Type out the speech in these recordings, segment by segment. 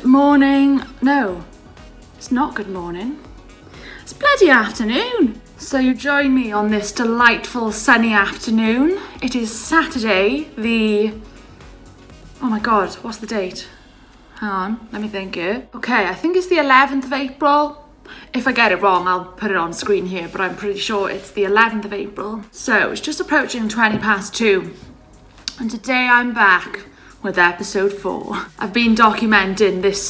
Good morning. No, it's not good morning. It's bloody afternoon. So you join me on this delightful sunny afternoon. It is Saturday, oh my god, what's the date? Hang on, let me think here. Okay, I think it's the 11th of April. If I get it wrong, I'll put it on screen here, but I'm pretty sure it's the 11th of April. So it's just approaching 20 past 2. And today I'm back with episode 4. I've been documenting this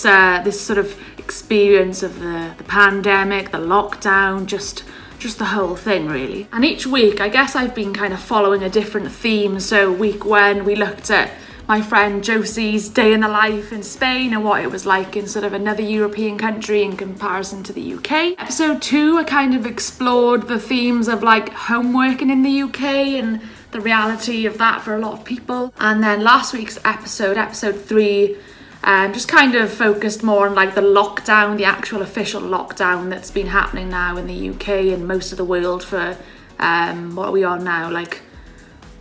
sort of experience of the pandemic, the lockdown, just the whole thing really. And each week, I guess I've been kind of following a different theme. So week 1, we looked at my friend Josie's day in the life in Spain and what it was like in sort of another European country in comparison to the UK. Episode 2, I kind of explored the themes of like homeworking in the UK and the reality of that for a lot of people. And then last week's episode 3, just kind of focused more on like the lockdown, the actual official lockdown that's been happening now in the UK and most of the world for, what are we on now, like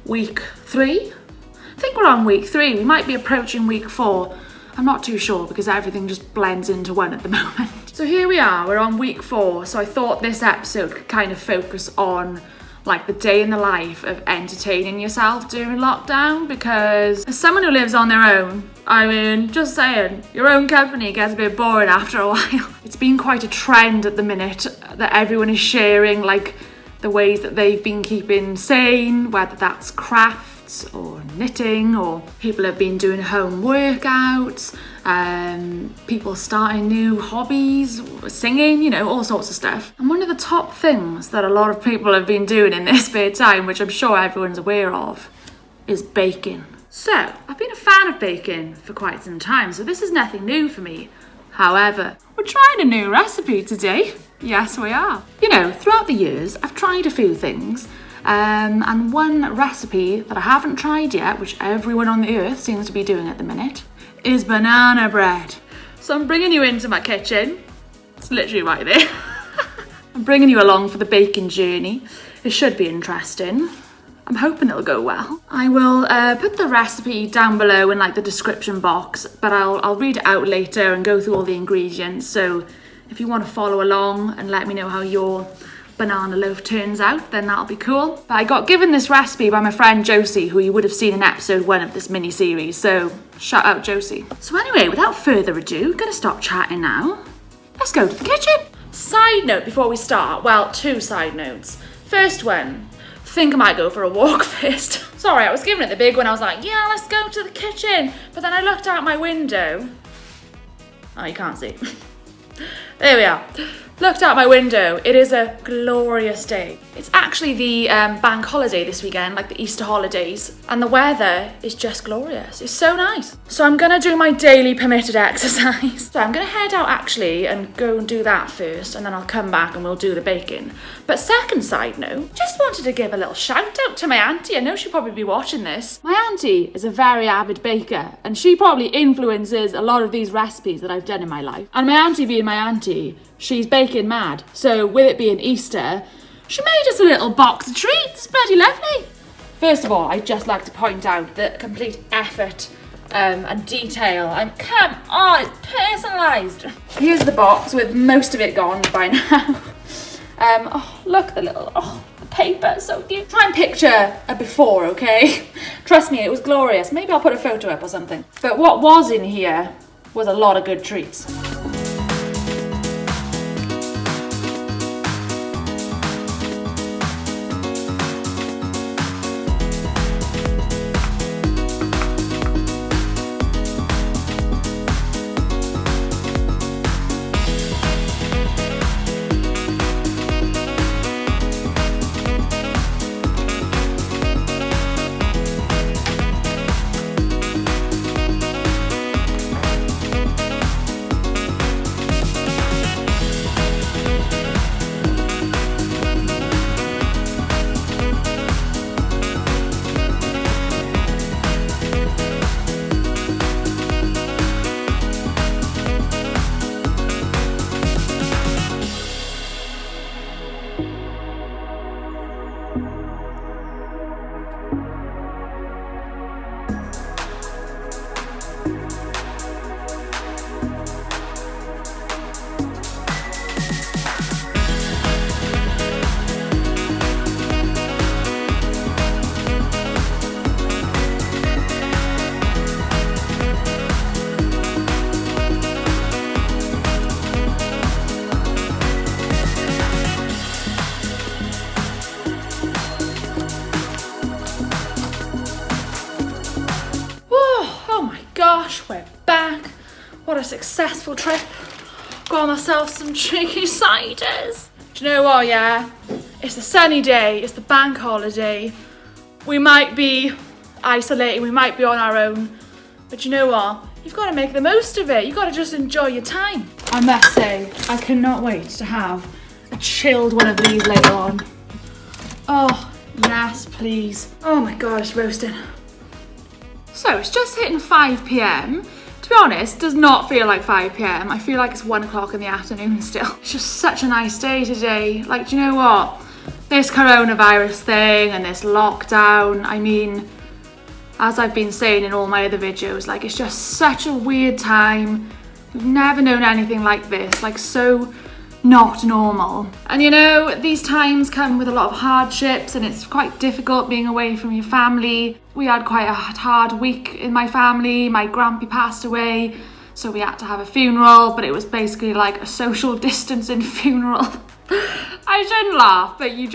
week 3? I think we're on week 3. We might be approaching week 4. I'm not too sure because everything just blends into one at the moment. So here we are, we're on week 4. So I thought this episode could kind of focus on like the day in the life of entertaining yourself during lockdown, because as someone who lives on their own, I mean, just saying, your own company gets a bit boring after a while. It's been quite a trend at the minute that everyone is sharing like the ways that they've been keeping sane, whether that's crafts or knitting, or people have been doing home workouts, people starting new hobbies, singing, you know, all sorts of stuff. And one of the top things that a lot of people have been doing in their spare time, which I'm sure everyone's aware of, is baking. So I've been a fan of baking for quite some time, so this is nothing new for me. However, we're trying a new recipe today. Yes, we are. You know, throughout the years, I've tried a few things, and one recipe that I haven't tried yet, which everyone on the earth seems to be doing at the minute, is banana bread. So I'm bringing you into my kitchen. It's literally right there. I'm bringing you along for the baking journey. It should be interesting. I'm hoping it'll go well. I will put the recipe down below in like the description box, but I'll read it out later and go through all the ingredients. So if you want to follow along and let me know how your banana loaf turns out, then that'll be cool. But I got given this recipe by my friend Josie, who you would have seen in episode 1 of this mini series, so shout out Josie. So anyway, without further ado, gonna stop chatting now. Let's go to the kitchen. Side note before we start, well, 2 side notes. First one, think I might go for a walk first. Sorry, I was giving it the big one. I was like, yeah, let's go to the kitchen. But then I looked out my window. Oh, you can't see. There we are. Looked out my window. It is a glorious day. It's actually the bank holiday this weekend, like the Easter holidays, and the weather is just glorious. It's so nice. So I'm gonna do my daily permitted exercise. So I'm gonna head out actually and go and do that first, and then I'll come back and we'll do the baking. But second side note, just wanted to give a little shout out to my auntie. I know she'll probably be watching this. My auntie is a very avid baker, and she probably influences a lot of these recipes that I've done in my life. And my auntie being my auntie, she's baking mad. So with it being Easter, she made us a little box of treats. Bloody lovely. First of all, I'd just like to point out the complete effort and detail. Come on, it's personalised. Here's the box with most of it gone by now. Oh, look, the paper, so cute. Try and picture a before, okay? Trust me, it was glorious. Maybe I'll put a photo up or something. But what was in here was a lot of good treats. gosh, we're back. What a successful trip. Got myself some cheeky ciders. Do you know what, yeah? It's a sunny day, it's the bank holiday. We might be isolating, we might be on our own, but you know what? You've got to make the most of it. You've got to just enjoy your time. I must say, I cannot wait to have a chilled one of these later on. Oh, yes, please. Oh my God, it's roasting. So it's just hitting 5 p.m. To be honest, does not feel like 5 p.m. I feel like it's 1 o'clock in the afternoon still. It's just such a nice day today. Like, do you know what? This coronavirus thing and this lockdown, I mean, as I've been saying in all my other videos, like, it's just such a weird time. We've never known anything like this, like so not normal. And you know, these times come with a lot of hardships and it's quite difficult being away from your family. We had quite a hard week in my family. My grandpa passed away, so we had to have a funeral, but it was basically like a social distancing funeral. I shouldn't laugh, but you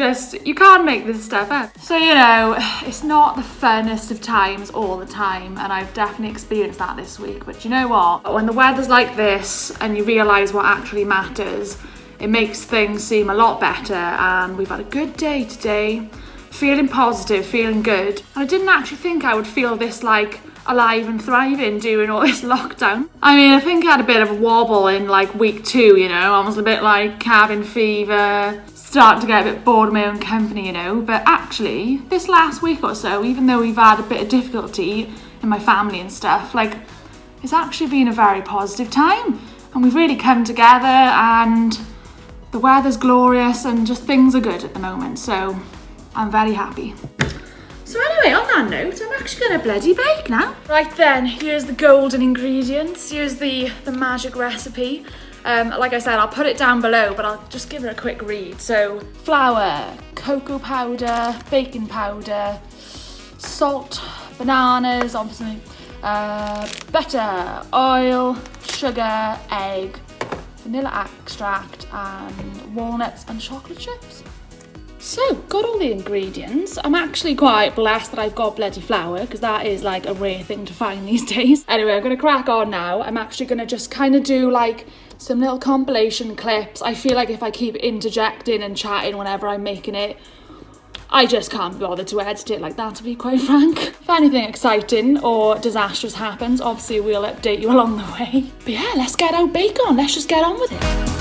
can't make this stuff up. So, you know, it's not the funnest of times all the time, and I've definitely experienced that this week. But you know what? When the weather's like this and you realise what actually matters, it makes things seem a lot better, and we've had a good day today. Feeling positive, feeling good. And I didn't actually think I would feel this like alive and thriving during all this lockdown. I mean, I think I had a bit of a wobble in like week 2, you know. I was a bit like cabin fever, starting to get a bit bored of my own company, you know. But actually, this last week or so, even though we've had a bit of difficulty in my family and stuff, like, it's actually been a very positive time. And we've really come together, and the weather's glorious, and just things are good at the moment. So I'm very happy. So anyway, on that note, I'm actually going to bloody bake now. Right then, here's the golden ingredients. Here's the magic recipe. Like I said, I'll put it down below, but I'll just give it a quick read. So, flour, cocoa powder, baking powder, salt, bananas, obviously, butter, oil, sugar, egg, vanilla extract, and walnuts and chocolate chips. So, got all the ingredients. I'm actually quite blessed that I've got bloody flour, because that is like a rare thing to find these days. Anyway, I'm going to crack on now. I'm actually going to just kind of do like some little compilation clips. I feel like if I keep interjecting and chatting whenever I'm making it, I just can't bother to edit it like that, to be quite frank. If anything exciting or disastrous happens, obviously we'll update you along the way. But yeah, let's get our bake on. Let's just get on with it.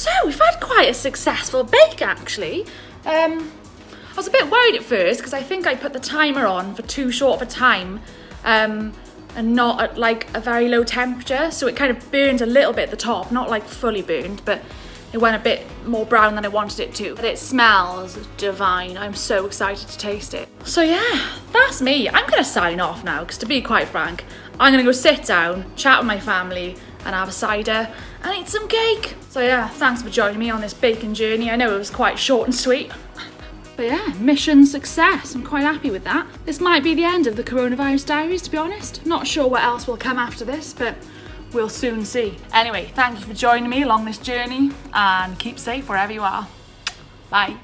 So we've had quite a successful bake actually. I was a bit worried at first because I think I put the timer on for too short of a time and not at like a very low temperature, so it kind of burned a little bit at the top, not like fully burned, but it went a bit more brown than I wanted it to. But it smells divine. I'm so excited to taste it. So yeah, that's me. I'm gonna sign off now because, to be quite frank, I'm gonna go sit down, chat with my family and have a cider and eat some cake. So yeah, thanks for joining me on this baking journey. I know it was quite short and sweet. But yeah, mission success. I'm quite happy with that. This might be the end of the coronavirus diaries, to be honest. Not sure what else will come after this, but we'll soon see. Anyway, thank you for joining me along this journey and keep safe wherever you are. Bye.